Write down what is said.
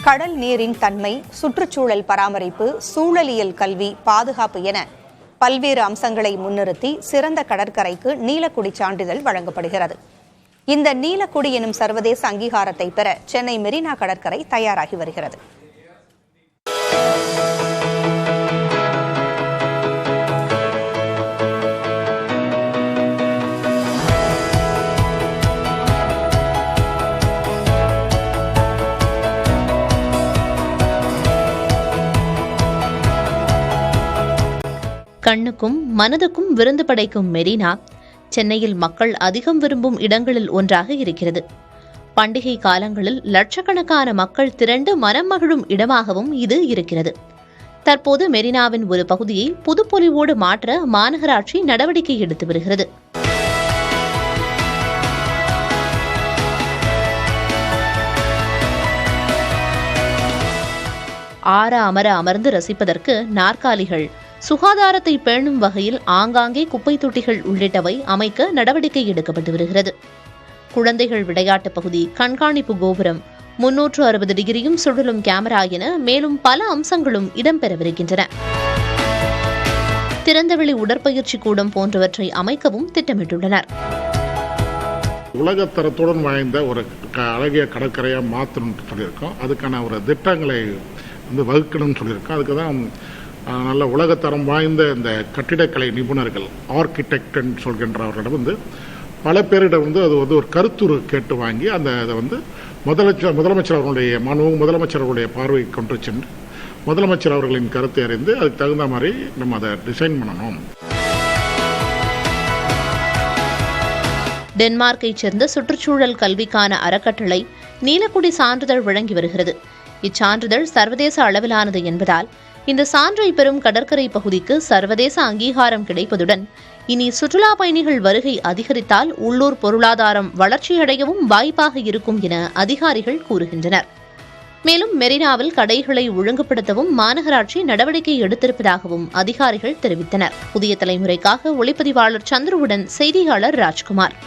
கடல் நீரின் தன்மை, சுற்றுச்சூழல் பராமரிப்பு, சூழலியல் கல்வி, பாதுகாப்பு என பல்வேறு அம்சங்களை முன்னிறுத்தி சிறந்த கடற்கரைக்கு நீலக்குடி சான்றிதழ் வழங்கப்படுகிறது. இந்த நீலக்குடி எனும் சர்வதேச அங்கீகாரத்தை பெற சென்னை மெரினா கடற்கரை தயாராகி வருகிறது. கண்ணுக்கும் மனதுக்கும் விருந்து படைக்கும் மெரினா சென்னையில் மக்கள் அதிகம் விரும்பும் இடங்களில் ஒன்றாக இருக்கிறது. பண்டிகை காலங்களில் லட்சக்கணக்கான மக்கள் திரண்டு மனம் மகிழும் இடமாகவும் இது இருக்கிறது. தற்போது மெரினாவின் ஒரு பகுதியை புதுப்பொலிவோடு மாற்ற மாநகராட்சி நடவடிக்கை எடுத்து வருகிறது. ஆற அமர அமர்ந்து ரசிப்பதற்கு நாற்காலிகள், சுகாதாரத்தை பேணும் வகையில் ஆங்காங்கே குப்பை தொட்டிகள் உள்ளிட்டவை அமைக்க நடவடிக்கை எடுக்கப்பட்டு வருகிறது. குழந்தைகள் விளையாட்டு பகுதி, கண்காணிப்பு கோபுரம், 360 டிகிரியும் சுழலும் கேமரா என மேலும் பல அம்சங்களும் இடம்பெறவிருக்கின்றன. திறந்தவெளி உடற்பயிற்சி கூடம் போன்றவற்றை அமைக்கவும் திட்டமிட்டுள்ளனர். உலகத்தரத்துடன் வாய்ந்த ஒரு அழகிய கடற்கரையாக மாற்றணும்னு சொல்லியிருக்கோம். அதுக்கான ஒரு திட்டங்களை வகுக்கணும்னு சொல்லியிருக்கோம். அதுக்கு தான் நல்ல உலகத்தரம் வாய்ந்த இந்த கட்டிடக்கலை நிபுணர்கள், ஆர்கிடெக்ட்னு சொல்கின்றவர்களிடம் பல பேரிடம் அது ஒரு கருத்துரு கேட்டு வாங்கி இதை முதலமைச்சர் அவர்களுடைய முதலமைச்சர் அவர்களுடைய பார்வைக்கு கொண்டு சென்று முதலமைச்சர் அவர்களின் கருத்தை அறிந்து அதுக்கு தகுந்த மாதிரி நம்ம அதை டிசைன் பண்ணணும். டென்மார்க்கை சேர்ந்த சுற்றுச்சூழல் கல்விக்கான அறக்கட்டளை நீலக்குடி சான்றிதழ் வழங்கி வருகிறது. இச்சான்றிதழ் சர்வதேச அளவிலானது என்பதால் இந்த சான்றை பெறும் கடற்கரை பகுதிக்கு சர்வதேச அங்கீகாரம் கிடைப்பதுடன் இனி சுற்றுலா பயணிகள் வருகை அதிகரித்தால் உள்ளூர் பொருளாதாரம் வளர்ச்சியடையவும் வாய்ப்பாக இருக்கும் என அதிகாரிகள் கூறுகின்றனர். மேலும் மெரினாவில் கடைகளை ஒழுங்குபடுத்தவும் மாநகராட்சி நடவடிக்கை எடுத்திருப்பதாகவும் அதிகாரிகள் தெரிவித்தனர். புதிய தலைமுறைக்காக ஒளிப்பதிவாளர் சந்துருவுடன் செய்தியாளர் ராஜ்குமார்.